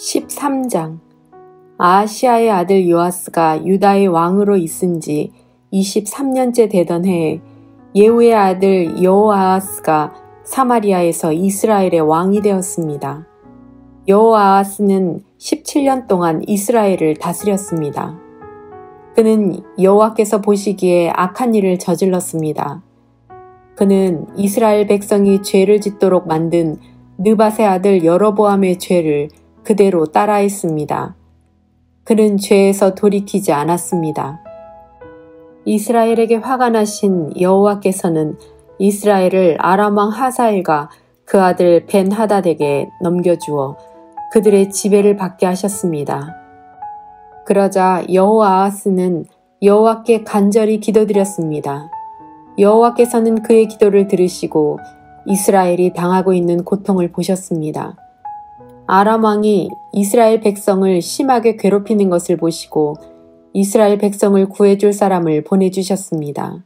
13장. 아하시아의 아들 요아스가 유다의 왕으로 있은 지 23년째 되던 해에 예후의 아들 여호아하스가 사마리아에서 이스라엘의 왕이 되었습니다. 여호아하스는 17년 동안 이스라엘을 다스렸습니다. 그는 여호와께서 보시기에 악한 일을 저질렀습니다. 그는 이스라엘 백성이 죄를 짓도록 만든 느밧의 아들 여로보암의 죄를 그대로 따라했습니다. 그는 죄에서 돌이키지 않았습니다. 이스라엘에게 화가 나신 여호와께서는 이스라엘을 아람 왕 하사엘과 그 아들 벤하닷에게 넘겨주어 그들의 지배를 받게 하셨습니다. 그러자 여호아하스는 여호와께 간절히 기도드렸습니다. 여호와께서는 그의 기도를 들으시고 이스라엘이 당하고 있는 고통을 보셨습니다. 아람 왕이 이스라엘 백성을 심하게 괴롭히는 것을 보시고 이스라엘 백성을 구해줄 사람을 보내주셨습니다.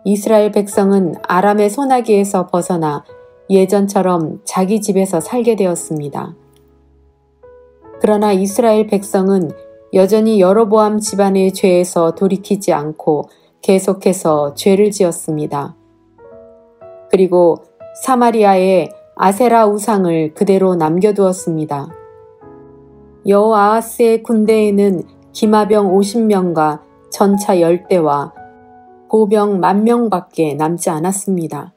이스라엘 백성은 아람의 손아귀에서 벗어나 예전처럼 자기 집에서 살게 되었습니다. 그러나 이스라엘 백성은 여전히 여로보암 집안의 죄에서 돌이키지 않고 계속해서 죄를 지었습니다. 그리고 사마리아에 아세라 우상을 그대로 남겨두었습니다. 여호아하스의 군대에는 기마병 50명과 전차 10대와 보병 10,000명밖에 남지 않았습니다.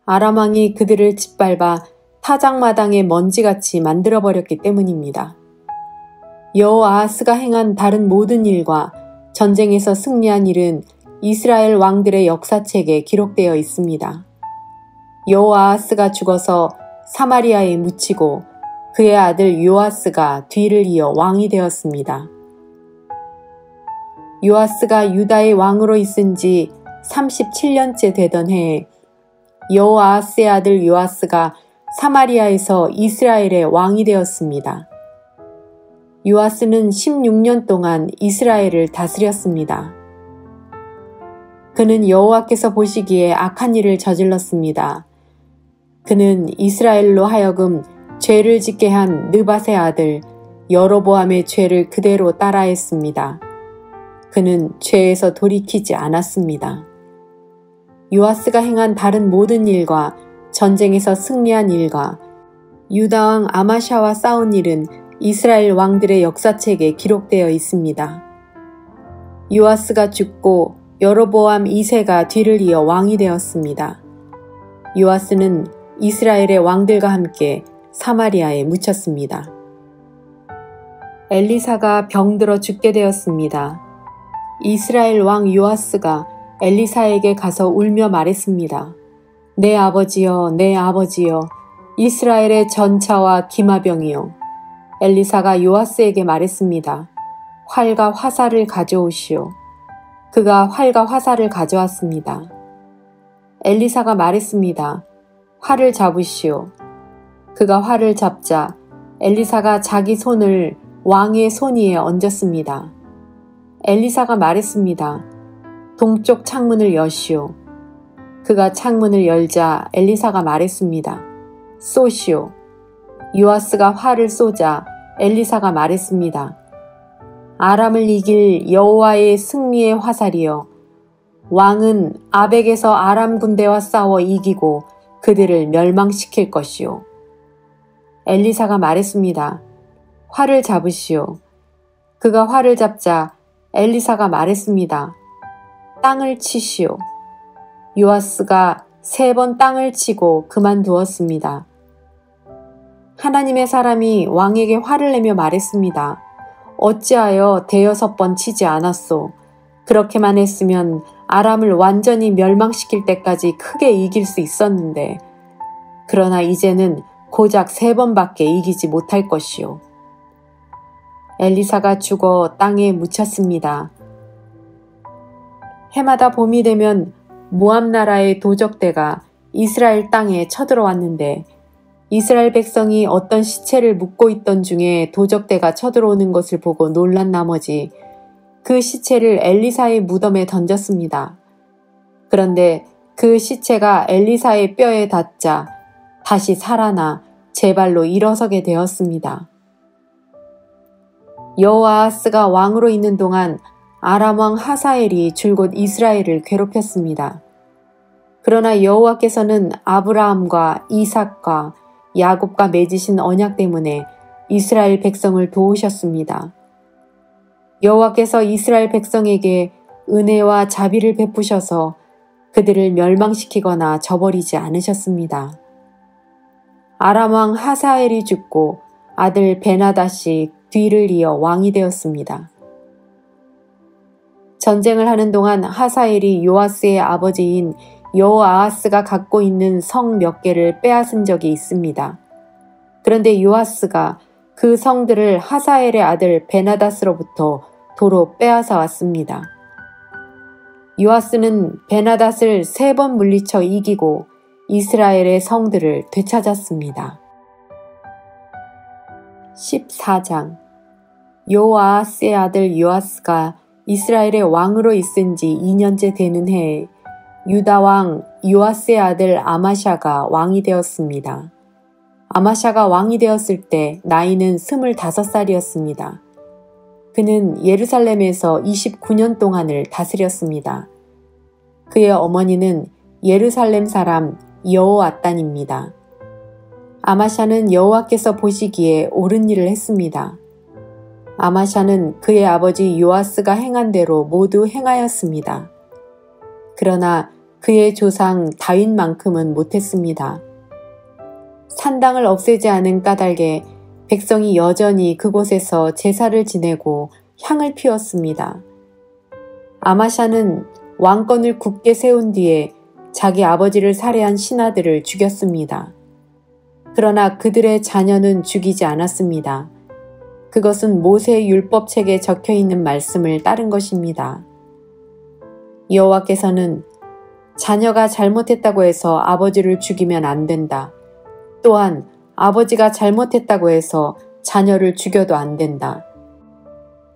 아람 왕이 그들을 짓밟아 타작마당에 먼지같이 만들어버렸기 때문입니다. 여호아하스가 행한 다른 모든 일과 전쟁에서 승리한 일은 이스라엘 왕들의 역사책에 기록되어 있습니다. 여호아하스가 죽어서 사마리아에 묻히고 그의 아들 요아스가 뒤를 이어 왕이 되었습니다. 요아스가 유다의 왕으로 있은 지 37년째 되던 해에 여호아하스의 아들 요아스가 사마리아에서 이스라엘의 왕이 되었습니다. 요아스는 16년 동안 이스라엘을 다스렸습니다. 그는 여호와께서 보시기에 악한 일을 저질렀습니다. 그는 이스라엘로 하여금 죄를 짓게 한 느밧의 아들 여로보암의 죄를 그대로 따라했습니다. 그는 죄에서 돌이키지 않았습니다. 요아스가 행한 다른 모든 일과 전쟁에서 승리한 일과 유다왕 아마샤와 싸운 일은 이스라엘 왕들의 역사책에 기록되어 있습니다. 요아스가 죽고 여로보암 2세가 뒤를 이어 왕이 되었습니다. 요아스는 이스라엘의 왕들과 함께 사마리아에 묻혔습니다. 엘리사가 병들어 죽게 되었습니다. 이스라엘 왕 요아스가 엘리사에게 가서 울며 말했습니다. 내 아버지여, 내 아버지여, 이스라엘의 전차와 기마병이여. 엘리사가 요아스에게 말했습니다. 활과 화살을 가져오시오. 그가 활과 화살을 가져왔습니다. 엘리사가 말했습니다. 활을 잡으시오. 그가 활을 잡자 엘리사가 자기 손을 왕의 손 위에 얹었습니다. 엘리사가 말했습니다. 동쪽 창문을 여시오. 그가 창문을 열자 엘리사가 말했습니다. 쏘시오. 요아스가 활을 쏘자 엘리사가 말했습니다. 아람을 이길 여호와의 승리의 화살이여. 왕은 아벡에서 아람 군대와 싸워 이기고 그들을 멸망시킬 것이요. 엘리사가 말했습니다. 활을 잡으시오. 그가 활을 잡자 엘리사가 말했습니다. 땅을 치시오. 요아스가 3번 땅을 치고 그만두었습니다. 하나님의 사람이 왕에게 화를 내며 말했습니다. 어찌하여 5번 치지 않았소? 그렇게만 했으면 아람을 완전히 멸망시킬 때까지 크게 이길 수 있었는데, 그러나 이제는 고작 3번밖에 이기지 못할 것이요. 엘리사가 죽어 땅에 묻혔습니다. 해마다 봄이 되면 모압 나라의 도적대가 이스라엘 땅에 쳐들어왔는데 이스라엘 백성이 어떤 시체를 묻고 있던 중에 도적대가 쳐들어오는 것을 보고 놀란 나머지 그 시체를 엘리사의 무덤에 던졌습니다. 그런데 그 시체가 엘리사의 뼈에 닿자 다시 살아나 제 발로 일어서게 되었습니다. 여호아하스가 왕으로 있는 동안 아람 왕 하사엘이 줄곧 이스라엘을 괴롭혔습니다. 그러나 여호와께서는 아브라함과 이삭과 야곱과 맺으신 언약 때문에 이스라엘 백성을 도우셨습니다. 여호와께서 이스라엘 백성에게 은혜와 자비를 베푸셔서 그들을 멸망시키거나 저버리지 않으셨습니다. 아람 왕 하사엘이 죽고 아들 베나닷이 뒤를 이어 왕이 되었습니다. 전쟁을 하는 동안 하사엘이 요아스의 아버지인 여호아하스가 갖고 있는 성 몇 개를 빼앗은 적이 있습니다. 그런데 요아스가 그 성들을 하사엘의 아들 베나닷으로부터 도로 빼앗아 왔습니다. 요아스는 베나닷을 3번 물리쳐 이기고 이스라엘의 성들을 되찾았습니다. 14장 여호아하스의 아들 요아스가 이스라엘의 왕으로 있은 지 2년째 되는 해에 유다 왕 요아스의 아들 아마샤가 왕이 되었습니다. 아마샤가 왕이 되었을 때 나이는 25살이었습니다. 그는 예루살렘에서 29년 동안을 다스렸습니다. 그의 어머니는 예루살렘 사람 여호앗단입니다. 아마샤는 여호와께서 보시기에 옳은 일을 했습니다. 아마샤는 그의 아버지 요아스가 행한 대로 모두 행하였습니다. 그러나 그의 조상 다윗만큼은 못했습니다. 산당을 없애지 않은 까닭에 백성이 여전히 그곳에서 제사를 지내고 향을 피웠습니다. 아마샤는 왕권을 굳게 세운 뒤에 자기 아버지를 살해한 신하들을 죽였습니다. 그러나 그들의 자녀는 죽이지 않았습니다. 그것은 모세의 율법책에 적혀있는 말씀을 따른 것입니다. 여호와께서는 자녀가 잘못했다고 해서 아버지를 죽이면 안 된다. 또한 아버지가 잘못했다고 해서 자녀를 죽여도 안 된다.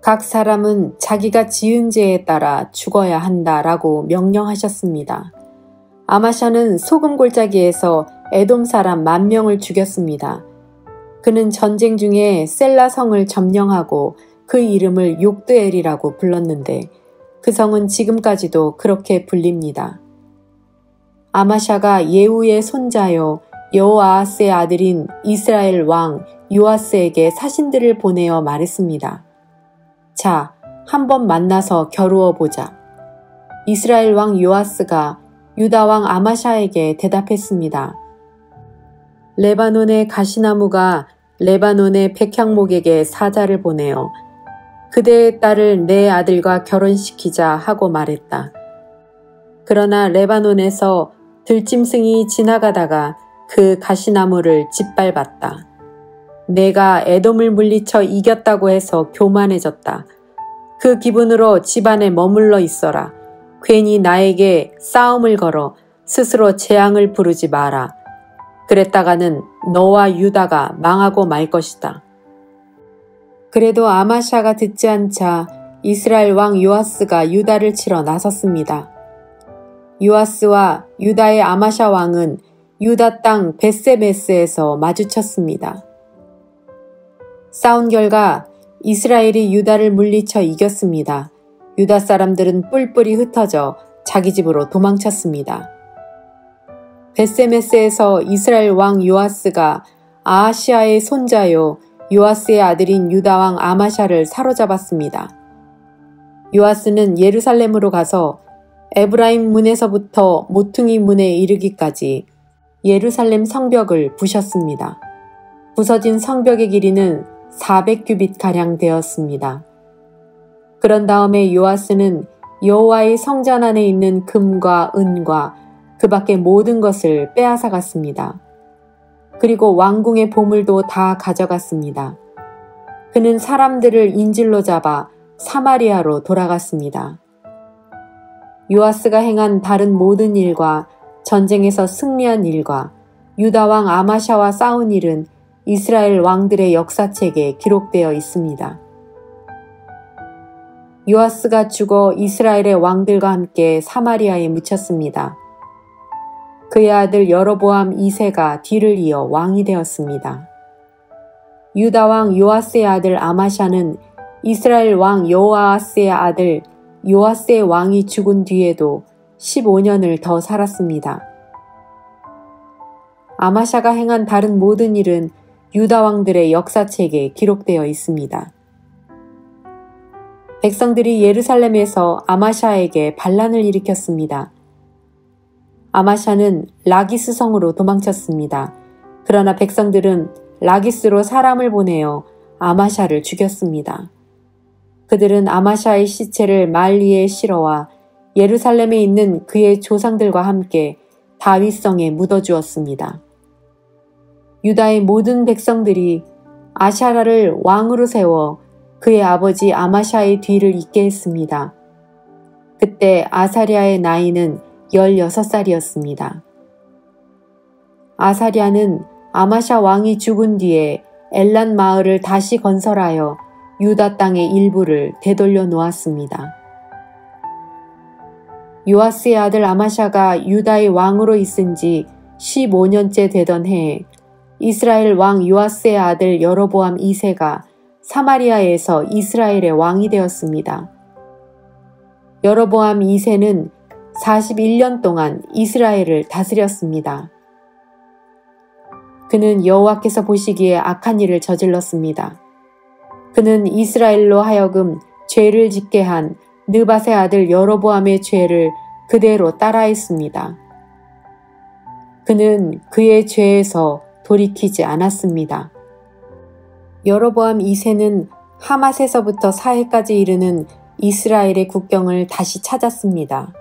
각 사람은 자기가 지은 죄에 따라 죽어야 한다라고 명령하셨습니다. 아마샤는 소금 골짜기에서 에돔 사람 10,000명을 죽였습니다. 그는 전쟁 중에 셀라 성을 점령하고 그 이름을 욕드엘이라고 불렀는데 그 성은 지금까지도 그렇게 불립니다. 아마샤가 예후의 손자요 여호아하스의 아들인 이스라엘 왕 요아스에게 사신들을 보내어 말했습니다. 자, 한번 만나서 겨루어 보자. 이스라엘 왕 요아스가 유다 왕 아마샤에게 대답했습니다. 레바논의 가시나무가 레바논의 백향목에게 사자를 보내어 그대의 딸을 내 아들과 결혼시키자 하고 말했다. 그러나 레바논에서 들짐승이 지나가다가 그 가시나무를 짓밟았다. 내가 에돔을 물리쳐 이겼다고 해서 교만해졌다. 그 기분으로 집안에 머물러 있어라. 괜히 나에게 싸움을 걸어 스스로 재앙을 부르지 마라. 그랬다가는 너와 유다가 망하고 말 것이다. 그래도 아마샤가 듣지 않자 이스라엘 왕 요아스가 유다를 치러 나섰습니다. 요아스와 유다의 아마샤 왕은 유다 땅 벳세메스에서 마주쳤습니다. 싸운 결과 이스라엘이 유다를 물리쳐 이겼습니다. 유다 사람들은 뿔뿔이 흩어져 자기 집으로 도망쳤습니다. 벳세메스에서 이스라엘 왕 요아스가 아하시아의 손자요 요아스의 아들인 유다 왕 아마샤를 사로잡았습니다. 요아스는 예루살렘으로 가서 에브라임 문에서부터 모퉁이 문에 이르기까지 예루살렘 성벽을 부셨습니다. 부서진 성벽의 길이는 400규빗가량 되었습니다. 그런 다음에 요아스는 여호와의 성전 안에 있는 금과 은과 그 밖의 모든 것을 빼앗아 갔습니다. 그리고 왕궁의 보물도 다 가져갔습니다. 그는 사람들을 인질로 잡아 사마리아로 돌아갔습니다. 요아스가 행한 다른 모든 일과 전쟁에서 승리한 일과 유다 왕 아마샤와 싸운 일은 이스라엘 왕들의 역사책에 기록되어 있습니다. 요아스가 죽어 이스라엘의 왕들과 함께 사마리아에 묻혔습니다. 그의 아들 여로보암 2세가 뒤를 이어 왕이 되었습니다. 유다 왕 요아스의 아들 아마샤는 이스라엘 왕 여호아스의 아들 요아스의 왕이 죽은 뒤에도 15년을 더 살았습니다. 아마샤가 행한 다른 모든 일은 유다 왕들의 역사책에 기록되어 있습니다. 백성들이 예루살렘에서 아마샤에게 반란을 일으켰습니다. 아마샤는 라기스 성으로 도망쳤습니다. 그러나 백성들은 라기스로 사람을 보내어 아마샤를 죽였습니다. 그들은 아마샤의 시체를 말 위에 실어와 예루살렘에 있는 그의 조상들과 함께 다윗성에 묻어주었습니다. 유다의 모든 백성들이 아샤라를 왕으로 세워 그의 아버지 아마샤의 뒤를 잇게 했습니다. 그때 아사랴의 나이는 16살이었습니다. 아사랴는 아마샤 왕이 죽은 뒤에 엘란 마을을 다시 건설하여 유다 땅의 일부를 되돌려 놓았습니다. 요아스의 아들 아마샤가 유다의 왕으로 있은 지 15년째 되던 해에 이스라엘 왕 요아스의 아들 여로보암 2세가 사마리아에서 이스라엘의 왕이 되었습니다. 여로보암 2세는 41년 동안 이스라엘을 다스렸습니다. 그는 여호와께서 보시기에 악한 일을 저질렀습니다. 그는 이스라엘로 하여금 죄를 짓게 한 느밧의 아들 여로보암의 죄를 그대로 따라했습니다. 그는 그의 죄에서 돌이키지 않았습니다. 여로보암 2세는 하맛에서부터 사해까지 이르는 이스라엘의 국경을 다시 찾았습니다.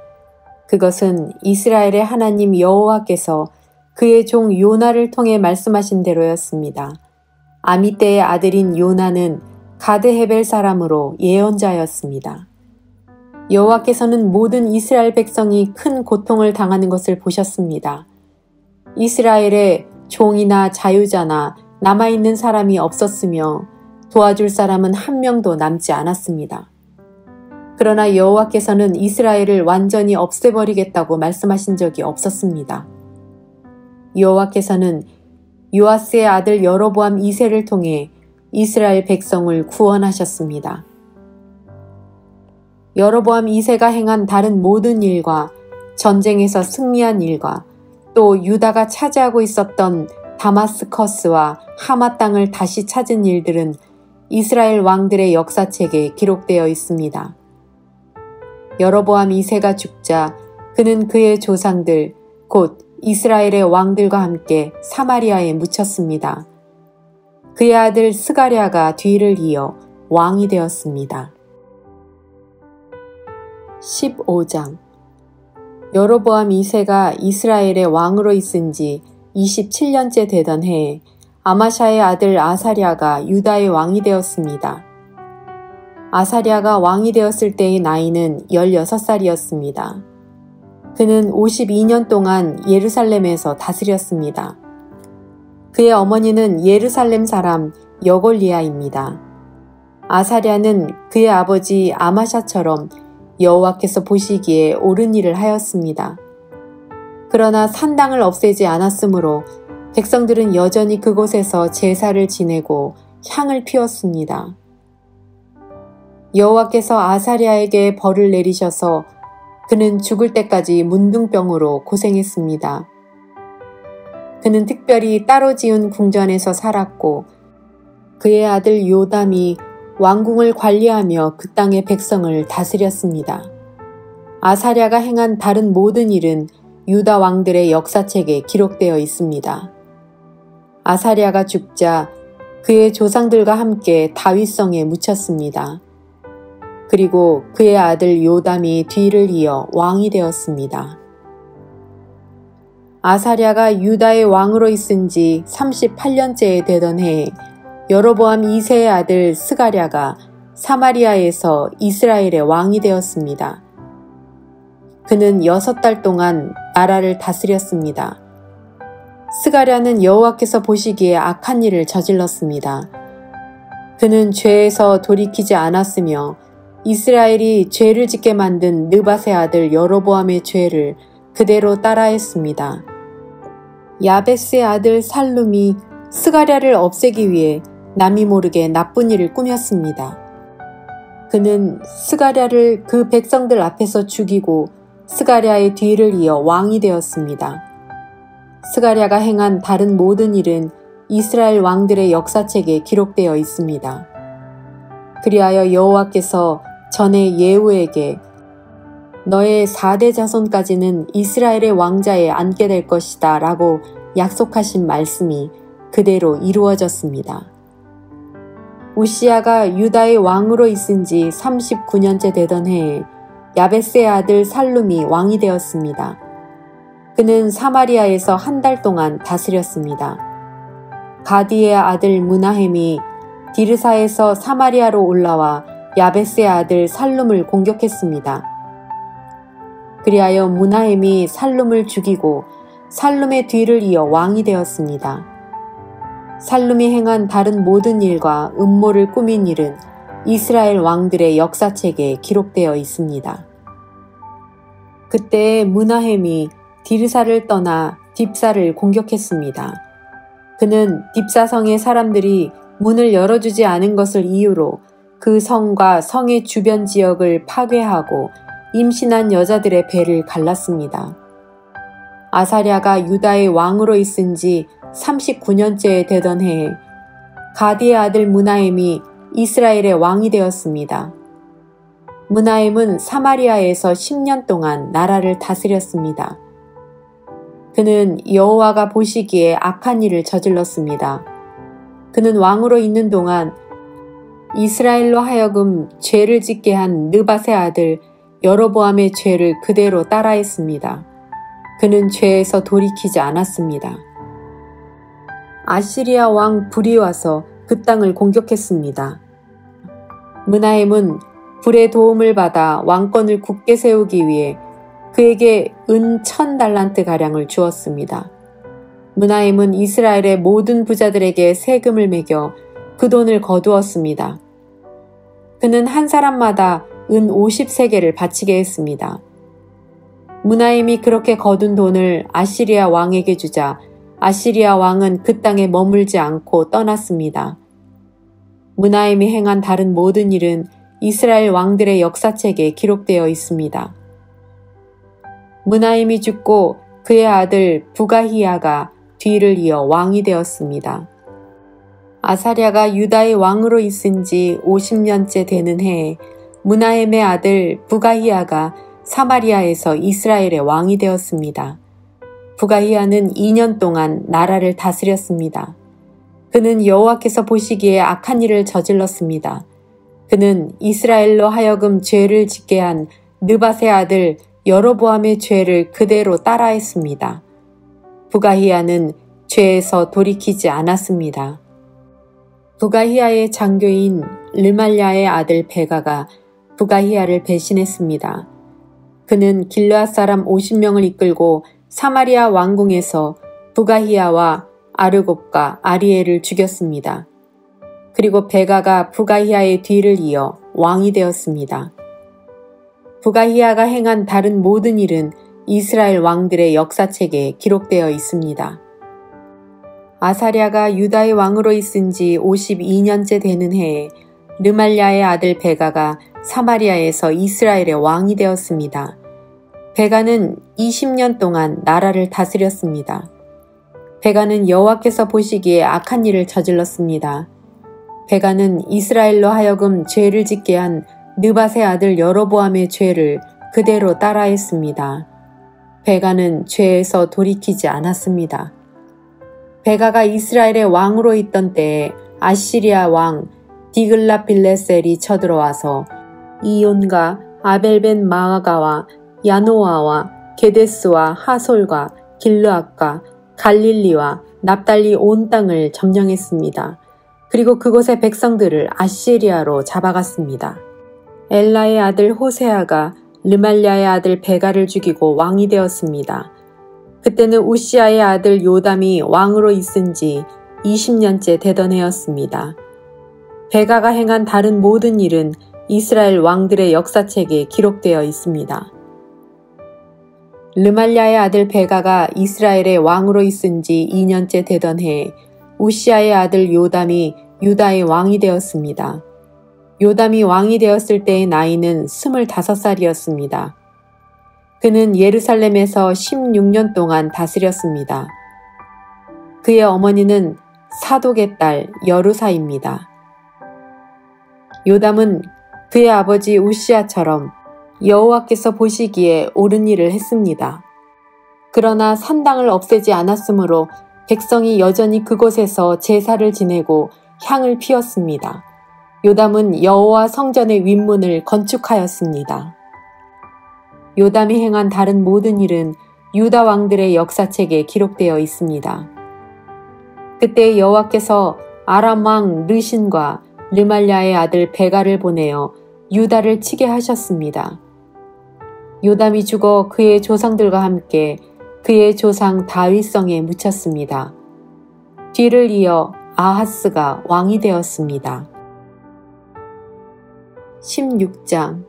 그것은 이스라엘의 하나님 여호와께서 그의 종 요나를 통해 말씀하신 대로였습니다. 아미떼의 아들인 요나는 가드헤벨 사람으로 예언자였습니다. 여호와께서는 모든 이스라엘 백성이 큰 고통을 당하는 것을 보셨습니다. 이스라엘에 종이나 자유자나 남아있는 사람이 없었으며 도와줄 사람은 한 명도 남지 않았습니다. 그러나 여호와께서는 이스라엘을 완전히 없애버리겠다고 말씀하신 적이 없었습니다. 여호와께서는 요아스의 아들 여로보암 2세를 통해 이스라엘 백성을 구원하셨습니다. 여로보암 2세가 행한 다른 모든 일과 전쟁에서 승리한 일과 또 유다가 차지하고 있었던 다마스커스와 하마 땅을 다시 찾은 일들은 이스라엘 왕들의 역사책에 기록되어 있습니다. 여로보암 2세가 죽자 그는 그의 조상들 곧 이스라엘의 왕들과 함께 사마리아에 묻혔습니다. 그의 아들 스가랴가 뒤를 이어 왕이 되었습니다. 15장 여로보암 2세가 이스라엘의 왕으로 있은 지 27년째 되던 해에 아마샤의 아들 아사랴가 유다의 왕이 되었습니다. 아사랴가 왕이 되었을 때의 나이는 16살이었습니다. 그는 52년 동안 예루살렘에서 다스렸습니다. 그의 어머니는 예루살렘 사람 여골리아입니다. 아사랴는 그의 아버지 아마샤처럼 여호와께서 보시기에 옳은 일을 하였습니다. 그러나 산당을 없애지 않았으므로 백성들은 여전히 그곳에서 제사를 지내고 향을 피웠습니다. 여호와께서 아사랴에게 벌을 내리셔서 그는 죽을 때까지 문둥병으로 고생했습니다. 그는 특별히 따로 지은 궁전에서 살았고 그의 아들 요담이 왕궁을 관리하며 그 땅의 백성을 다스렸습니다. 아사랴가 행한 다른 모든 일은 유다 왕들의 역사책에 기록되어 있습니다. 아사랴가 죽자 그의 조상들과 함께 다윗성에 묻혔습니다. 그리고 그의 아들 요담이 뒤를 이어 왕이 되었습니다. 아사랴가 유다의 왕으로 있은 지 38년째 되던 해에 여로보암 2세의 아들 스가랴가 사마리아에서 이스라엘의 왕이 되었습니다. 그는 6달 동안 나라를 다스렸습니다. 스가랴는 여호와께서 보시기에 악한 일을 저질렀습니다. 그는 죄에서 돌이키지 않았으며 이스라엘이 죄를 짓게 만든 느밧의 아들 여로보암의 죄를 그대로 따라했습니다. 야베스의 아들 살룸이 스가랴를 없애기 위해 남이 모르게 나쁜 일을 꾸몄습니다. 그는 스가랴를 그 백성들 앞에서 죽이고 스가랴의 뒤를 이어 왕이 되었습니다. 스가랴가 행한 다른 모든 일은 이스라엘 왕들의 역사책에 기록되어 있습니다. 그리하여 여호와께서 전에 예후에게 너의 4대 자손까지는 이스라엘의 왕자에 앉게 될 것이다 라고 약속하신 말씀이 그대로 이루어졌습니다. 우시야가 유다의 왕으로 있은 지 39년째 되던 해에 야베스의 아들 살룸이 왕이 되었습니다. 그는 사마리아에서 한 달 동안 다스렸습니다. 가디의 아들 므나헴이 디르사에서 사마리아로 올라와 야베스의 아들 살룸을 공격했습니다. 그리하여 므나헴이 살룸을 죽이고 살룸의 뒤를 이어 왕이 되었습니다. 살룸이 행한 다른 모든 일과 음모를 꾸민 일은 이스라엘 왕들의 역사책에 기록되어 있습니다. 그때 므나헴이 디르사를 떠나 딥사를 공격했습니다. 그는 딥사성의 사람들이 문을 열어주지 않은 것을 이유로 그 성과 성의 주변 지역을 파괴하고 임신한 여자들의 배를 갈랐습니다. 아사랴가 유다의 왕으로 있은 지 39년째 되던 해에 가디의 아들 므나헴이 이스라엘의 왕이 되었습니다. 므나헴은 사마리아에서 10년 동안 나라를 다스렸습니다. 그는 여호와가 보시기에 악한 일을 저질렀습니다. 그는 왕으로 있는 동안 이스라엘로 하여금 죄를 짓게 한 느밧의 아들 여로보암의 죄를 그대로 따라했습니다. 그는 죄에서 돌이키지 않았습니다. 아시리아 왕 불이 와서 그 땅을 공격했습니다. 므나헴은 불의 도움을 받아 왕권을 굳게 세우기 위해 그에게 은 1000달란트 가량을 주었습니다. 므나헴은 이스라엘의 모든 부자들에게 세금을 매겨 그 돈을 거두었습니다. 그는 한 사람마다 은 50세겔을 바치게 했습니다. 므나헴이 그렇게 거둔 돈을 아시리아 왕에게 주자 아시리아 왕은 그 땅에 머물지 않고 떠났습니다. 므나헴이 행한 다른 모든 일은 이스라엘 왕들의 역사책에 기록되어 있습니다. 므나헴이 죽고 그의 아들 부가히야가 뒤를 이어 왕이 되었습니다. 아사랴가 유다의 왕으로 있은 지 50년째 되는 해에 므나헴의 아들 부가히야가 사마리아에서 이스라엘의 왕이 되었습니다. 부가히야는 2년 동안 나라를 다스렸습니다. 그는 여호와께서 보시기에 악한 일을 저질렀습니다. 그는 이스라엘로 하여금 죄를 짓게 한 느밧의 아들 여로보암의 죄를 그대로 따라했습니다. 부가히야는 죄에서 돌이키지 않았습니다. 부가히야의 장교인 르말랴의 아들 베가가 부가히야를 배신했습니다. 그는 길르앗 사람 50명을 이끌고 사마리아 왕궁에서 부가히야와 아르곱과 아리엘을 죽였습니다. 그리고 베가가 부가히야의 뒤를 이어 왕이 되었습니다. 부가히야가 행한 다른 모든 일은 이스라엘 왕들의 역사책에 기록되어 있습니다. 아사랴가 유다의 왕으로 있은 지 52년째 되는 해에 르말랴의 아들 베가가 사마리아에서 이스라엘의 왕이 되었습니다. 베가는 20년 동안 나라를 다스렸습니다. 베가는 여호와께서 보시기에 악한 일을 저질렀습니다. 베가는 이스라엘로 하여금 죄를 짓게 한 느밧의 아들 여로보암의 죄를 그대로 따라했습니다. 베가는 죄에서 돌이키지 않았습니다. 베가가 이스라엘의 왕으로 있던 때에 아시리아 왕 디글라빌레셀이 쳐들어와서 이온과 아벨벤 마아가와 야노아와 게데스와 하솔과 길르앗과 갈릴리와 납달리 온 땅을 점령했습니다. 그리고 그곳의 백성들을 아시리아로 잡아갔습니다. 엘라의 아들 호세아가 르말랴의 아들 베가를 죽이고 왕이 되었습니다. 그때는 우시아의 아들 요담이 왕으로 있은 지 20년째 되던 해였습니다. 베가가 행한 다른 모든 일은 이스라엘 왕들의 역사책에 기록되어 있습니다. 르말랴의 아들 베가가 이스라엘의 왕으로 있은 지 2년째 되던 해에 우시아의 아들 요담이 유다의 왕이 되었습니다. 요담이 왕이 되었을 때의 나이는 25살이었습니다. 그는 예루살렘에서 16년 동안 다스렸습니다. 그의 어머니는 사독의 딸 여루사입니다. 요담은 그의 아버지 우시아처럼 여호와께서 보시기에 옳은 일을 했습니다. 그러나 산당을 없애지 않았으므로 백성이 여전히 그곳에서 제사를 지내고 향을 피웠습니다. 요담은 여호와 성전의 윗문을 건축하였습니다. 요담이 행한 다른 모든 일은 유다 왕들의 역사책에 기록되어 있습니다. 그때 여호와께서 아람 왕 르신과 르말랴의 아들 베가를 보내어 유다를 치게 하셨습니다. 요담이 죽어 그의 조상들과 함께 그의 조상 다윗성에 묻혔습니다. 뒤를 이어 아하스가 왕이 되었습니다. 16장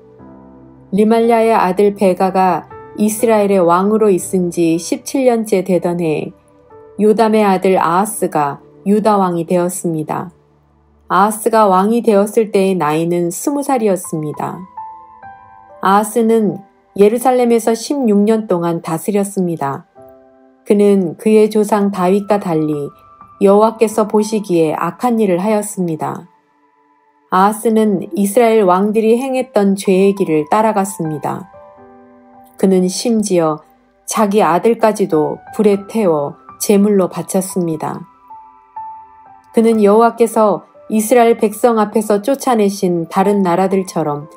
르말랴의 아들 베가가 이스라엘의 왕으로 있은 지 17년째 되던 해에 요담의 아들 아하스가 유다 왕이 되었습니다. 아하스가 왕이 되었을 때의 나이는 20살이었습니다. 아하스는 예루살렘에서 16년 동안 다스렸습니다. 그는 그의 조상 다윗과 달리 여호와께서 보시기에 악한 일을 하였습니다. 아하스는 이스라엘 왕들이 행했던 죄의 길을 따라갔습니다. 그는 심지어 자기 아들까지도 불에 태워 제물로 바쳤습니다. 그는 여호와께서 이스라엘 백성 앞에서 쫓아내신 다른 나라들처럼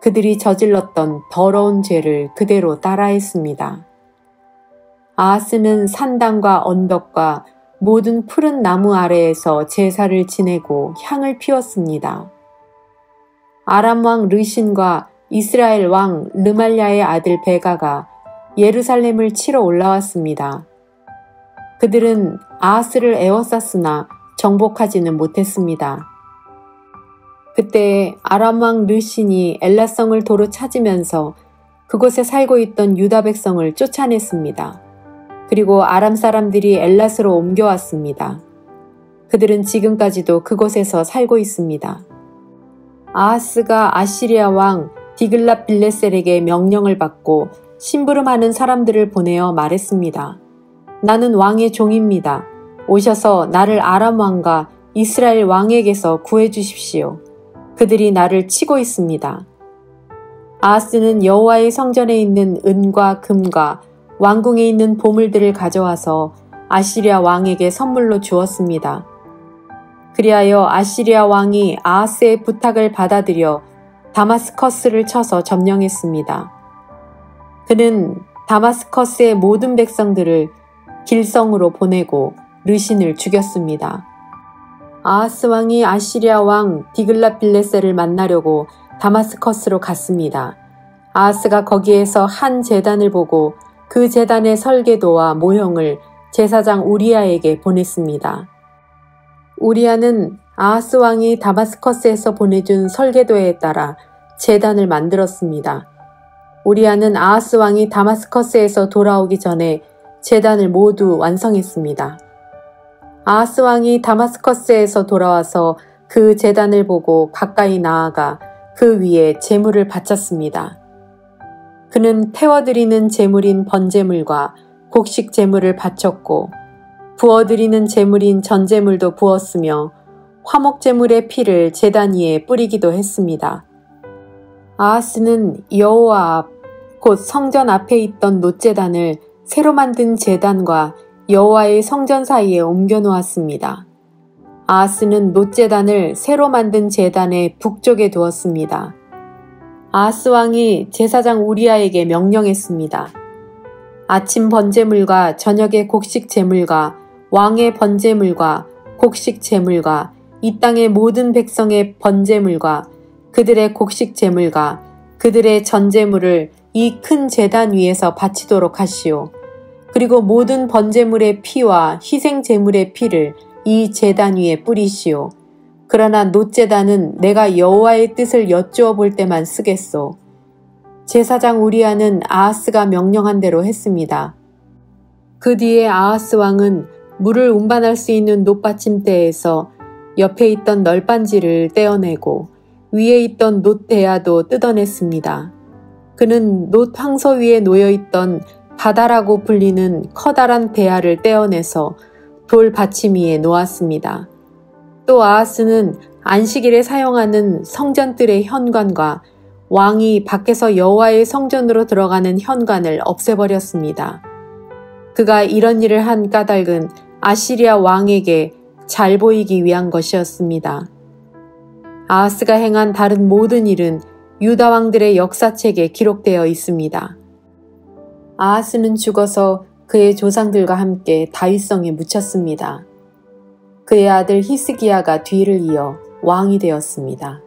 그들이 저질렀던 더러운 죄를 그대로 따라했습니다. 아하스는 산당과 언덕과 모든 푸른 나무 아래에서 제사를 지내고 향을 피웠습니다. 아람 왕 르신과 이스라엘 왕 르말랴의 아들 베가가 예루살렘을 치러 올라왔습니다. 그들은 아하스를 에워쌌으나 정복하지는 못했습니다. 그때 아람 왕 르신이 엘라성을 도로 찾으면서 그곳에 살고 있던 유다 백성을 쫓아냈습니다. 그리고 아람 사람들이 엘랏으로 옮겨왔습니다. 그들은 지금까지도 그곳에서 살고 있습니다. 아하스가 아시리아 왕 디글랏 빌레셀에게 명령을 받고 심부름하는 사람들을 보내어 말했습니다. 나는 왕의 종입니다. 오셔서 나를 아람 왕과 이스라엘 왕에게서 구해 주십시오. 그들이 나를 치고 있습니다. 아하스는 여호와의 성전에 있는 은과 금과 왕궁에 있는 보물들을 가져와서 아시리아 왕에게 선물로 주었습니다. 그리하여 아시리아 왕이 아하스의 부탁을 받아들여 다마스커스를 쳐서 점령했습니다. 그는 다마스커스의 모든 백성들을 길성으로 보내고 르신을 죽였습니다. 아하스 왕이 아시리아 왕 디글랏 빌레셀을 만나려고 다마스커스로 갔습니다. 아하스가 거기에서 한 제단을 보고 그 제단의 설계도와 모형을 제사장 우리아에게 보냈습니다. 우리아는 아하스 왕이 다마스커스에서 보내준 설계도에 따라 제단을 만들었습니다. 우리아는 아하스 왕이 다마스커스에서 돌아오기 전에 제단을 모두 완성했습니다. 아하스 왕이 다마스커스에서 돌아와서 그 제단을 보고 가까이 나아가 그 위에 제물을 바쳤습니다. 그는 태워드리는 제물인 번제물과 곡식 제물을 바쳤고 부어드리는 제물인 전제물도 부었으며 화목 제물의 피를 제단 위에 뿌리기도 했습니다. 아하스는 여호와 앞, 곧 성전 앞에 있던 놋제단을 새로 만든 제단과 여호와의 성전 사이에 옮겨 놓았습니다. 아하스는 놋제단을 새로 만든 제단의 북쪽에 두었습니다. 아하스 왕이 제사장 우리아에게 명령했습니다. 아침 번제물과 저녁의 곡식 제물과 왕의 번제물과 곡식 제물과 이 땅의 모든 백성의 번제물과 그들의 곡식 제물과 그들의 전제물을 이 큰 제단 위에서 바치도록 하시오. 그리고 모든 번제물의 피와 희생 제물의 피를 이 제단 위에 뿌리시오. 그러나 놋제단은 내가 여호와의 뜻을 여쭈어 볼 때만 쓰겠소. 제사장 우리아는 아하스가 명령한 대로 했습니다. 그 뒤에 아하스 왕은 물을 운반할 수 있는 놋받침대에서 옆에 있던 널빤지를 떼어내고 위에 있던 놋 대야도 뜯어냈습니다. 그는 놋 황소 위에 놓여있던 바다라고 불리는 커다란 대야를 떼어내서 돌 받침 위에 놓았습니다. 또 아하스는 안식일에 사용하는 성전들의 현관과 왕이 밖에서 여호와의 성전으로 들어가는 현관을 없애버렸습니다. 그가 이런 일을 한 까닭은 아시리아 왕에게 잘 보이기 위한 것이었습니다. 아하스가 행한 다른 모든 일은 유다 왕들의 역사책에 기록되어 있습니다. 아하스는 죽어서 그의 조상들과 함께 다윗성에 묻혔습니다. 그의 아들 히스기야가 뒤를 이어 왕이 되었습니다.